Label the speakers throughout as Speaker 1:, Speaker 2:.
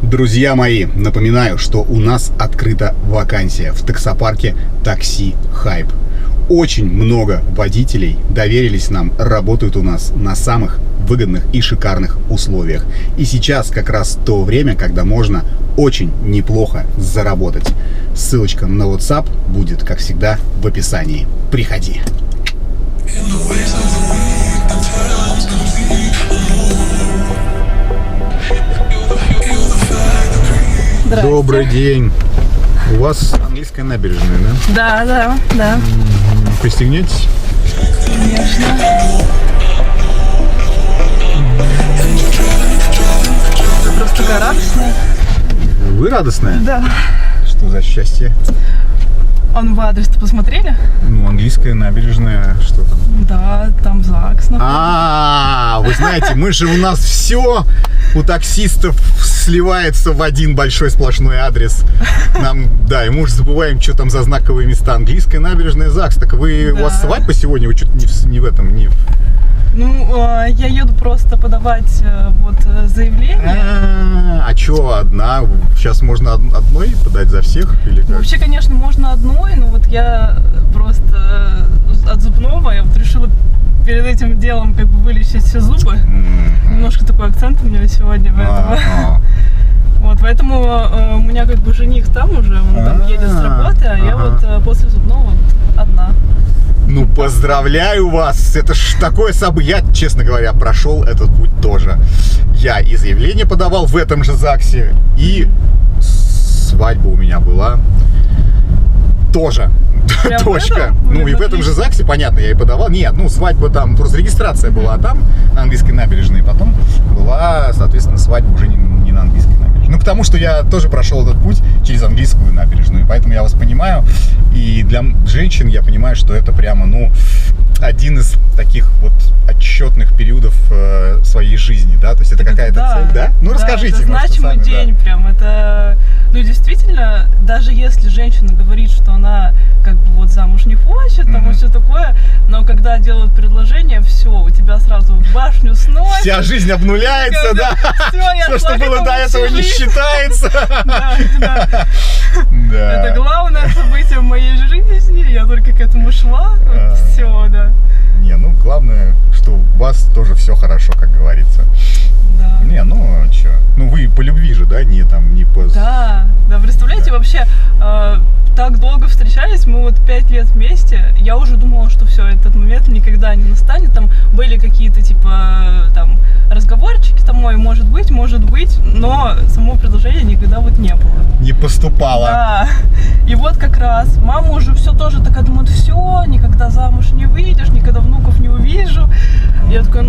Speaker 1: Друзья мои, напоминаю, что у нас открыта вакансия в таксопарке Такси Хайп. Очень много водителей доверились нам, работают у нас на самых выгодных и шикарных условиях. И сейчас как раз то время, когда можно очень неплохо заработать. Ссылочка на WhatsApp будет, как всегда, в описании. Приходи. Добрый день. У вас английская набережная, да?
Speaker 2: Да.
Speaker 1: Пристегнетесь?
Speaker 2: Конечно. Вы просто такая радостная.
Speaker 1: Вы радостная?
Speaker 2: Да.
Speaker 1: Что за счастье?
Speaker 2: Он в адрес-то посмотрели?
Speaker 1: Ну, английская набережная, что там?
Speaker 2: Да, там ЗАГС.
Speaker 1: Вы знаете, мы же у нас все у таксистов сливается в один большой сплошной адрес. И мы уже забываем, что там за знаковые места. Английская набережная, ЗАГС. Так вы, у вас свадьба сегодня? Вы что-то не в этом, не...
Speaker 2: Я еду просто подавать заявление.
Speaker 1: А что, одна? Сейчас можно одной подать за всех? Или как?
Speaker 2: Вообще, конечно, можно одной, но я просто от зубного, я решила перед этим делом вылечить все зубы. Немножко такой акцент у меня сегодня, поэтому... Поэтому у меня жених там уже, он там едет с работы, а я после зубного одна.
Speaker 1: Ну, поздравляю вас! Это ж такое событие. Я, честно говоря, прошел этот путь тоже. Я и заявление подавал в этом же ЗАГСе, и свадьба у меня была тоже. Точка. И в этом же ЗАГСе, понятно, я и подавал. Нет, свадьба там, просто регистрация была там, на английской набережной, и потом была, соответственно, свадьба уже не на английской набережной. Потому что я тоже прошел этот путь через английскую набережную, поэтому я вас понимаю. И для женщин я понимаю, что это прямо, один из таких отчетных периодов своей жизни, да? То есть это какая-то цель, да? Расскажите.
Speaker 2: Это значимый день, прям, это... действительно, даже если женщина говорит, что она замуж не хочет, там и все такое, но когда делают предложение, все, у тебя сразу в башню сносит.
Speaker 1: Вся жизнь обнуляется, да? Все, что было до этого, не считается. Да.
Speaker 2: Это главное событие в моей жизни, я только к этому шла, все, да.
Speaker 1: Главное, что у вас тоже все хорошо, как говорится.
Speaker 2: Да.
Speaker 1: Что? Вы по любви же, да? Не по...
Speaker 2: Да, представляете, вообще так долго встречались, мы 5 лет вместе. Я уже думала, что все, этот момент никогда не настанет. Там были какие-то разговорчики, может быть, но само предложение никогда не было. Не поступало. Да. И как раз мама уже все тоже такая думает, все, никогда замуж не выйдешь, никогда внуков не увижу. Я такая,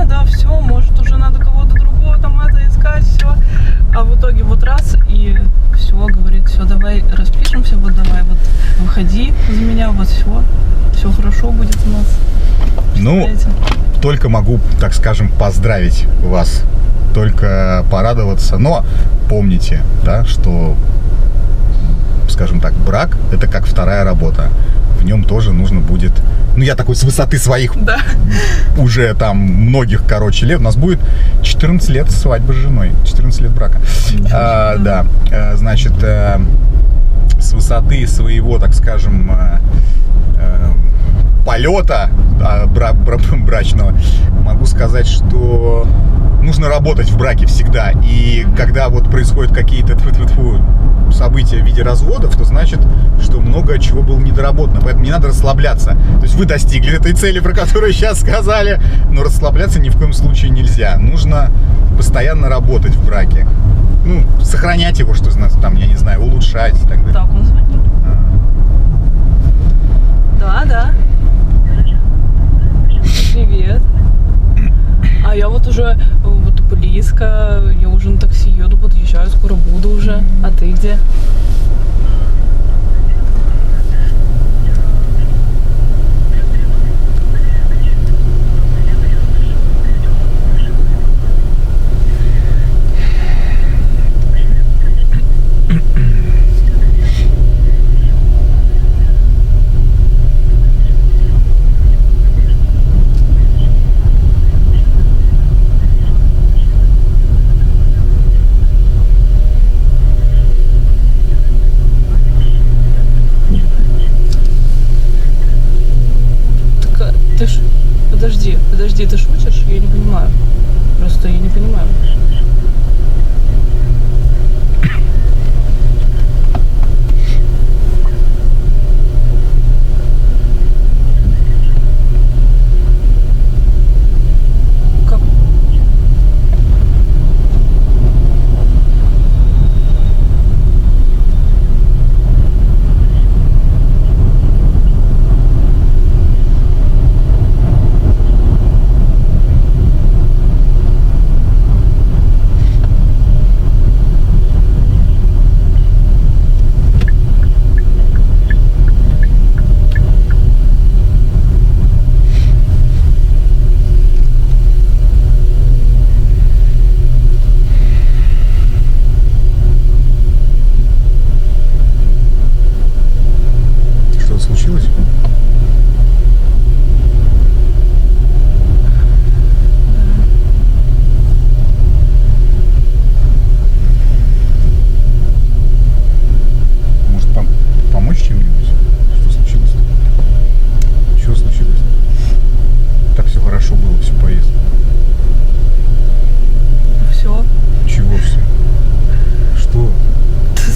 Speaker 2: да, все, может уже надо кого-то другого это искать, все. А в итоге раз и все, говорит, все, давай распишемся, давай, выходи за меня, все хорошо будет у нас.
Speaker 1: Только могу, так скажем, поздравить вас, только порадоваться, но помните, да, что, скажем так, брак — это как вторая работа. В нем тоже нужно будет, я такой с высоты своих, да, уже многих, лет, у нас будет 14 лет свадьбы с женой, 14 лет брака. Да, значит, с высоты своего, так скажем, полета брачного могу сказать, что нужно работать в браке всегда. И когда происходят какие-то события в виде разводов, то значит, что много чего было недоработано. Поэтому не надо расслабляться. То есть вы достигли этой цели, про которую сейчас сказали, но расслабляться ни в коем случае нельзя. Нужно постоянно работать в браке. Сохранять его, что я не знаю, улучшать и так далее.
Speaker 2: Так, он звонит. Да. Привет. А я уже близко, я уже на такси еду, подъезжаю, скоро буду уже. А ты где? подожди, ты шутишь? Я не понимаю. Просто я не понимаю.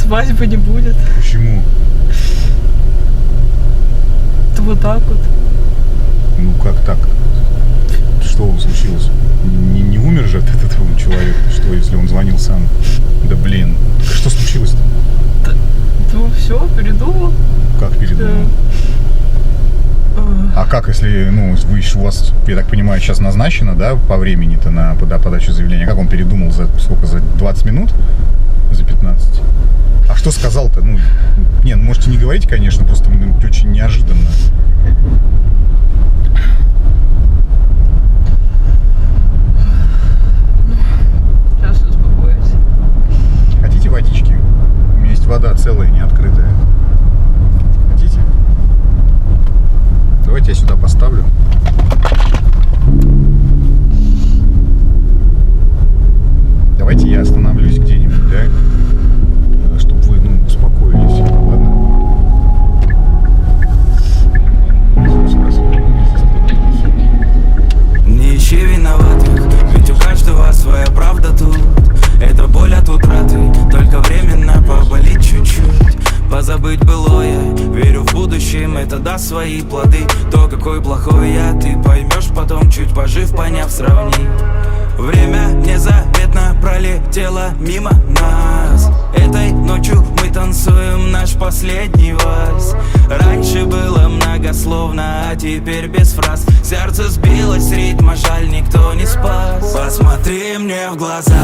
Speaker 2: Свадьбы не будет.
Speaker 1: Почему?
Speaker 2: Это вот так вот.
Speaker 1: Ну как так? Что случилось? Не умер же от этого человек? Что, если он звонил сам? Да блин. Что случилось-то?
Speaker 2: Да все, передумал.
Speaker 1: Как передумал? А как, если, ну, вы еще, у вас, я так понимаю, сейчас назначено, да, по времени-то на подачу заявления? Как он передумал за сколько, за 20 минут? За 15? А что сказал-то? Ну, не, ну, можете не говорить, конечно, просто очень неожиданно.
Speaker 2: Сейчас успокоюсь.
Speaker 1: Хотите водички? У меня есть вода целая, не открытая. Хотите? Давайте я сюда поставлю. Давайте я остановлюсь где-нибудь, да? Чтобы вы, ну, успокоились. Ладно?
Speaker 3: Не ищи виноватых, ведь у каждого своя правда тут. Это боль от утраты, только временно поболит чуть-чуть. Позабыть былое, верю в будущем, это даст свои плоды. То, какой плохой я, ты поймешь потом, чуть пожив, поняв, сравни. Время незаметно пролетело мимо нас. Этой ночью мы танцуем наш последний вальс. Раньше было многословно, а теперь без фраз. Сердце сбилось с ритма, жаль, никто не спас. Посмотри мне в глаза,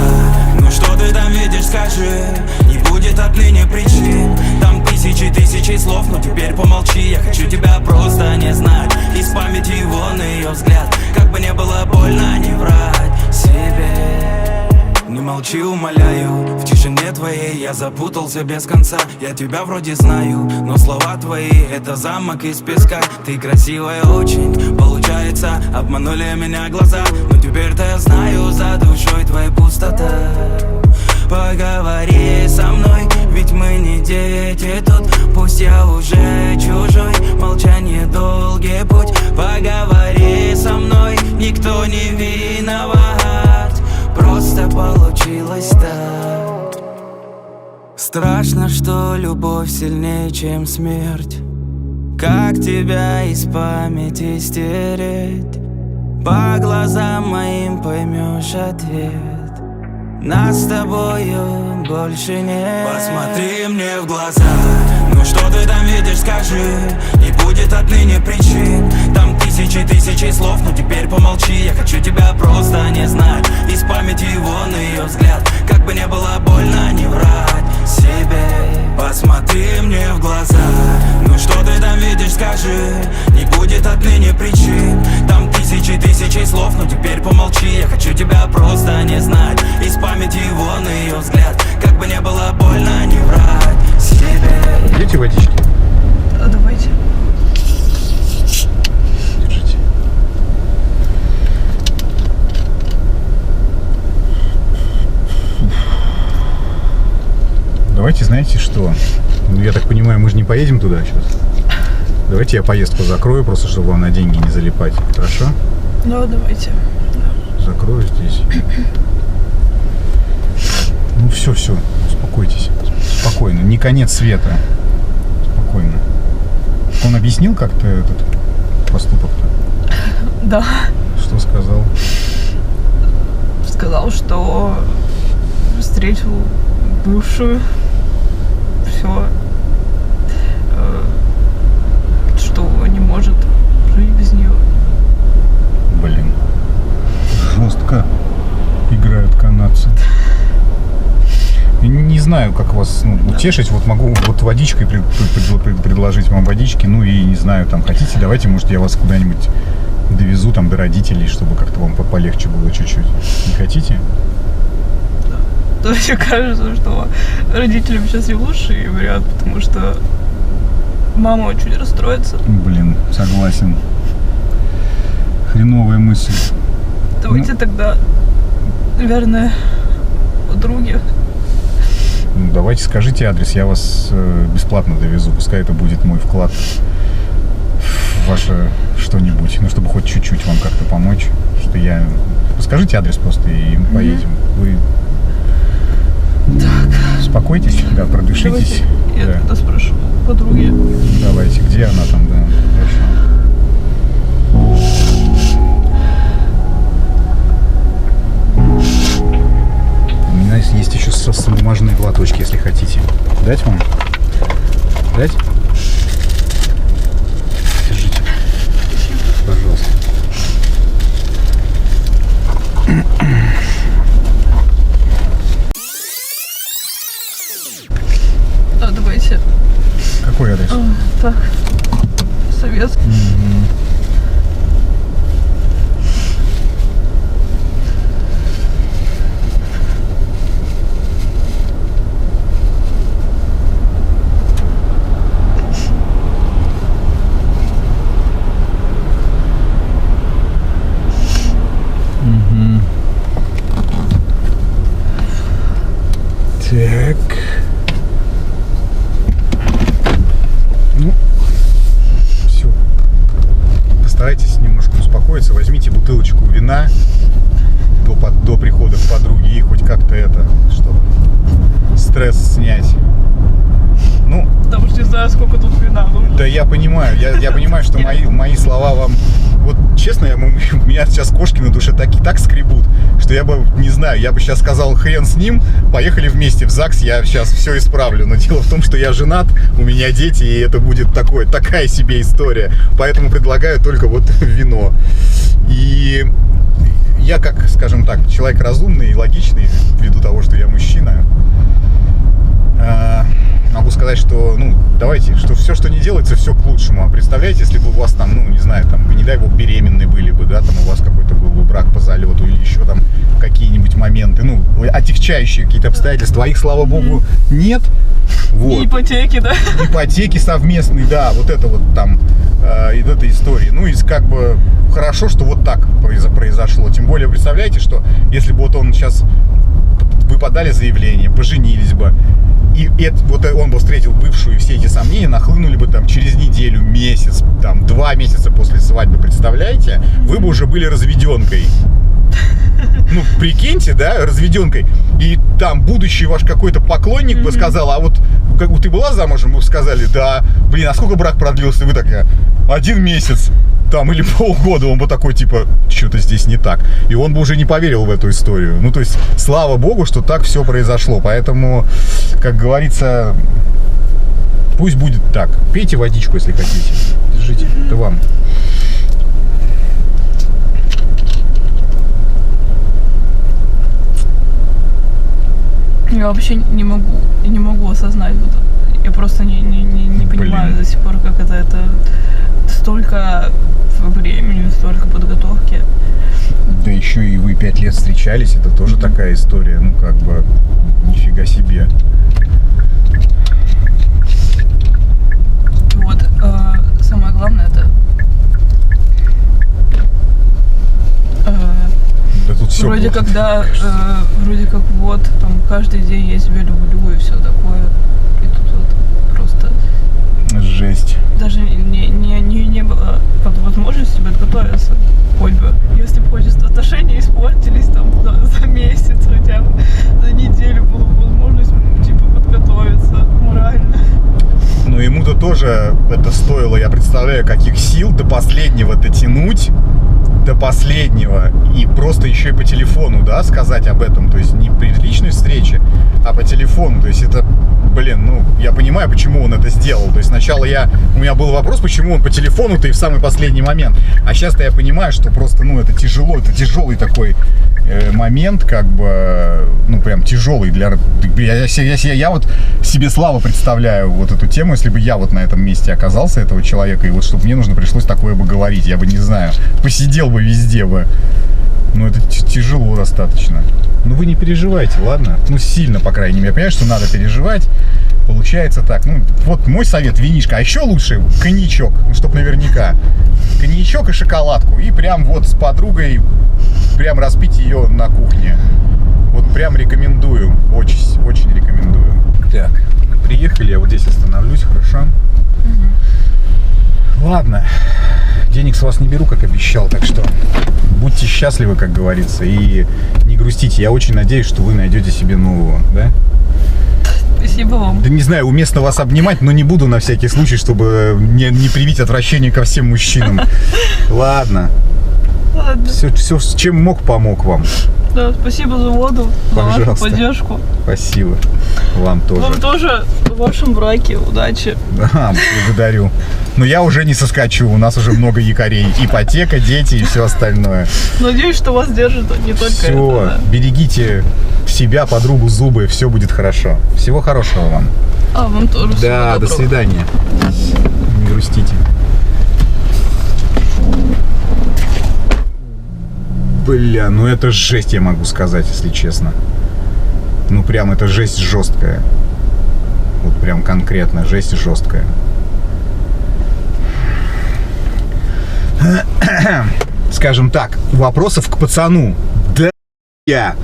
Speaker 3: ну что ты там видишь, скажи. Не будет отныне причин, там тысячи слов, но теперь помолчи. Я хочу тебя просто не знать. Из памяти вон ее взгляд. Как бы не было больно, не врать себе. Не молчи, умоляю, в тишине твоей я запутался без конца. Я тебя вроде знаю, но слова твои — это замок из песка. Ты красивая очень, получается, обманули меня глаза. Но теперь-то я знаю, за душой твоей пустота. Поговори со мной, ведь мы не дети тут. Пусть я уже чужой, молчание долгий путь. Поговори со мной, никто не виноват. Просто получилось так. Страшно, что любовь сильнее, чем смерть. Как тебя из памяти стереть? По глазам моим поймешь ответ. Нас с тобою больше нет. Посмотри мне в глаза, ну что ты там видишь, скажи. Не будет отныне причин, там тысячи слов, но теперь помолчи. Я хочу тебя просто не знать. Из памяти вон ее взгляд. Как бы не было больно, не врать себе. Посмотри мне в глаза, ну что ты там видишь, скажи. Не будет отныне причин, там тысячи слов, но теперь помолчи. Я хочу тебя просто не знать. Из памяти вон ее взгляд. Как бы не было больно, не врать себе.
Speaker 1: Пейте водички?
Speaker 2: А давайте.
Speaker 1: Держите. Давайте, знаете что? Ну, я так понимаю, мы же не поедем туда сейчас. Давайте я поездку закрою, просто чтобы вам на деньги не залипать. Хорошо?
Speaker 2: Ну, давайте.
Speaker 1: Закрою здесь. Ну все, успокойтесь. Спокойно, не конец света. Спокойно. Он объяснил как-то этот поступок-то?
Speaker 2: Да.
Speaker 1: Что сказал?
Speaker 2: Сказал, что встретил бывшую. Все. Что не может жить без нее.
Speaker 1: Блин. Жестко играют канадцы. Не знаю, как вас утешить. Вот могу вот водичкой предложить вам водички. Ну и не знаю, там хотите, давайте, может, я вас куда-нибудь довезу там до родителей, чтобы как-то вам полегче было чуть-чуть. Не хотите?
Speaker 2: Да. То мне кажется, что родителям сейчас не лучший вариант, потому что мама очень расстроится.
Speaker 1: Блин, согласен. Хреновая мысль.
Speaker 2: Давайте тогда, наверное, подруги.
Speaker 1: Ну, давайте скажите адрес, я вас бесплатно довезу. Пускай это будет мой вклад в ваше что-нибудь. Ну, чтобы хоть чуть-чуть вам как-то помочь. Что я... Скажите адрес просто и мы поедем. Вы...
Speaker 2: Так.
Speaker 1: Успокойтесь, да, продышитесь.
Speaker 2: Давайте я тогда спрошу подруги.
Speaker 1: Давайте, где она там, да? Хорошо. У меня есть еще бумажные платочки, если хотите. Дать вам? Дать? Держите. Пожалуйста.
Speaker 2: А, давайте.
Speaker 1: Какой адрес?
Speaker 2: Так. Советский.
Speaker 1: Так. Ну, все. Постарайтесь немножко успокоиться. Возьмите бутылочку вина до прихода к подруге и хоть как-то это, чтобы стресс снять. Ну,
Speaker 2: Потому что не знаю, сколько тут вина.
Speaker 1: да я понимаю, я понимаю, что мои слова вам... Вот честно, у меня сейчас кошки на душе так скребут, что я бы, не знаю, я бы сейчас сказал хрен с ним, поехали вместе в ЗАГС, я сейчас все исправлю. Но дело в том, что я женат, у меня дети, и это будет такая себе история. Поэтому предлагаю только вот вино. И я, как, скажем так, человек разумный и логичный, ввиду того, что я мужчина, могу сказать, что, давайте, что все, что не делается, все к лучшему. А представляете, если бы у вас там, не знаю, там, вы, не дай бог, беременны были бы, да, там у вас какой-то был бы брак по залету или еще там какие-нибудь моменты, отягчающие какие-то обстоятельства, а их, слава богу, нет. Вот.
Speaker 2: И ипотеки, да?
Speaker 1: Ипотеки совместные, да, вот это вот там, эта история. Ну, и как бы хорошо, что вот так произошло. Тем более, представляете, что если бы вот он сейчас, вы подали заявление, поженились бы, и вот он бы встретил бывшую, и все эти сомнения нахлынули бы там через неделю, месяц, там 2 месяца после свадьбы, представляете? Вы бы уже были разведенкой. Ну, прикиньте, да, разведенкой. И там будущий ваш какой-то поклонник бы сказал, а вот как бы ты была замужем, вы сказали, да, блин, а сколько брак продлился? И вы такая, 1 месяц. Там, или полгода, он бы такой, типа, что-то здесь не так. И он бы уже не поверил в эту историю. Ну, то есть, слава богу, что так все произошло. Поэтому, как говорится, пусть будет так. Пейте водичку, если хотите. Держите, это вам.
Speaker 2: Я вообще не могу осознать. Я просто не понимаю до сих пор, как это столько времени, столько подготовки.
Speaker 1: Да еще и вы 5 лет встречались, это тоже такая история, ну как бы, нифига себе.
Speaker 2: Вот, самое главное это...
Speaker 1: Да тут все
Speaker 2: вроде как, да, вроде как вот, там каждый день я тебя люблю и все такое. И тут вот просто...
Speaker 1: Жесть.
Speaker 2: даже не было под возможностью подготовиться. Хоть бы, если бы отношения испортились там за месяц хотя бы, за неделю была бы возможность типа подготовиться морально.
Speaker 1: Но ему-то тоже это стоило, я представляю, каких сил до последнего дотянуть, до последнего, и просто еще и по телефону, да, сказать об этом, то есть не при личной встрече, а по телефону, то есть это, блин, ну, я понимаю, почему он это сделал, то есть сначала у меня был вопрос, почему он по телефону-то и в самый последний момент, а сейчас-то я понимаю, что просто, ну, это тяжело, это тяжелый такой момент, как бы, ну, прям тяжелый для... Я вот себе слабо представляю вот эту тему, если бы я вот на этом месте оказался, этого человека, и вот чтобы мне пришлось такое бы говорить, я бы, не знаю, посидел бы везде бы. Ну, это тяжело достаточно. Ну, вы не переживайте, ладно? Ну, сильно, по крайней мере. Я понимаю, что надо переживать. Получается так. Ну, вот мой совет: винишко. А еще лучше коньячок, ну, чтоб наверняка. Коньячок и шоколадку. И прям вот с подругой прям распить ее на кухне. Вот прям рекомендую. Очень, очень рекомендую. Так, мы приехали. Я вот здесь остановлюсь, хорошо? Ладно. Денег с вас не беру, как обещал, так что будьте счастливы, как говорится, и не грустите. Я очень надеюсь, что вы найдете себе нового, да?
Speaker 2: Спасибо вам.
Speaker 1: Да не знаю, уместно вас обнимать, но не буду на всякий случай, чтобы не привить отвращение ко всем мужчинам. Ладно. Все, с чем мог, помог вам.
Speaker 2: Да, спасибо за воду, за вашу поддержку.
Speaker 1: Спасибо. Вам тоже.
Speaker 2: Вам тоже в вашем браке удачи.
Speaker 1: Да, благодарю. Но я уже не соскочу, у нас уже много якорей. Ипотека, дети и все остальное.
Speaker 2: Надеюсь, что вас держит не только
Speaker 1: все,
Speaker 2: это. Да.
Speaker 1: Берегите себя, подругу, зубы, все будет хорошо. Всего хорошего вам.
Speaker 2: А, вам тоже.
Speaker 1: Да, до свидания. Не грустите. Бля, ну это жесть, я могу сказать, если честно. Ну прям это жесть жесткая. Вот прям конкретно жесть жесткая. Скажем так, вопросов к пацану. Да, я.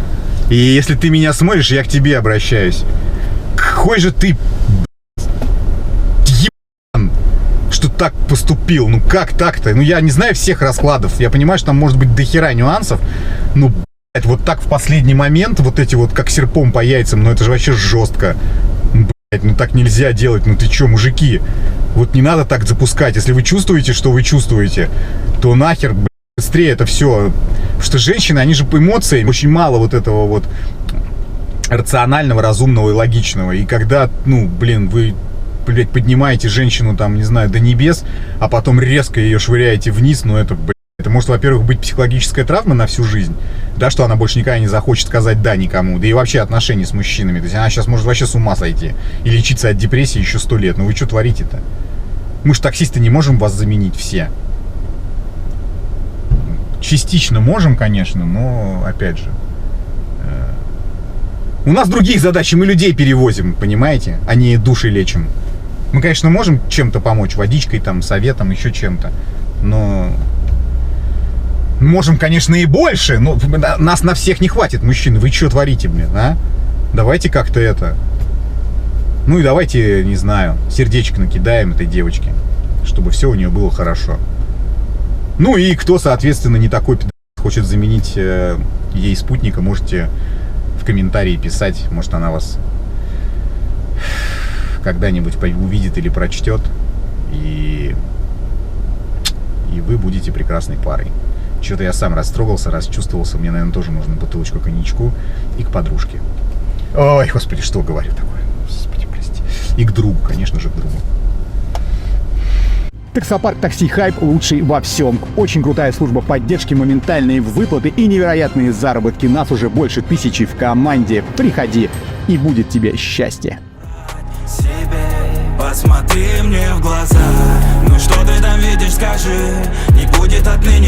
Speaker 1: И если ты меня смотришь, я к тебе обращаюсь. Какой же ты, ебан, что так поступил? Ну как так-то? Ну я не знаю всех раскладов. Я понимаю, что там может быть дохера нюансов. Ну, блядь, вот так в последний момент, вот эти вот как серпом по яйцам, ну это же вообще жестко. Блядь, ну так нельзя делать. Ну ты чё, мужики? Вот не надо так запускать. Если вы чувствуете, что вы чувствуете, то нахер, блядь, быстрее это все. Потому что женщины, они же по эмоциям, очень мало вот этого вот рационального, разумного и логичного. И когда, ну, блин, вы, блядь, поднимаете женщину там, не знаю, до небес, а потом резко ее швыряете вниз, ну это, блядь, это может, во-первых, быть психологическая травма на всю жизнь, да, что она больше никогда не захочет сказать «да» никому, да и вообще отношения с мужчинами. То есть она сейчас может вообще с ума сойти и лечиться от депрессии еще 100 лет. Ну вы что творите-то? Мы же таксисты не можем вас заменить все. Частично можем, конечно, но опять же. У нас другие задачи, мы людей перевозим, понимаете, а не души лечим. Мы, конечно, можем чем-то помочь, водичкой, там, советом, еще чем-то, но можем, конечно, и больше, но нас на всех не хватит, мужчины. Вы что творите, блин, а? Давайте как-то это... Ну и давайте, не знаю, сердечко накидаем этой девочке, чтобы все у нее было хорошо. Ну и кто, соответственно, не такой пидор, хочет заменить ей спутника, можете в комментарии писать. Может, она вас когда-нибудь увидит или прочтет, и вы будете прекрасной парой. Что-то я сам растрогался, расчувствовался. Мне, наверное, тоже нужно бутылочку коньячку и к подружке. Ой, господи, что говорю такое? Господи, прости. И к другу, конечно же, к другу.
Speaker 4: Таксопарк Такси Хайп лучший во всем. Очень крутая служба поддержки, моментальные выплаты и невероятные заработки. Нас уже больше 1000 в команде. Приходи, и будет тебе счастье.
Speaker 3: Посмотри мне в глаза. Ну что ты там видишь, скажи. Не будет отныне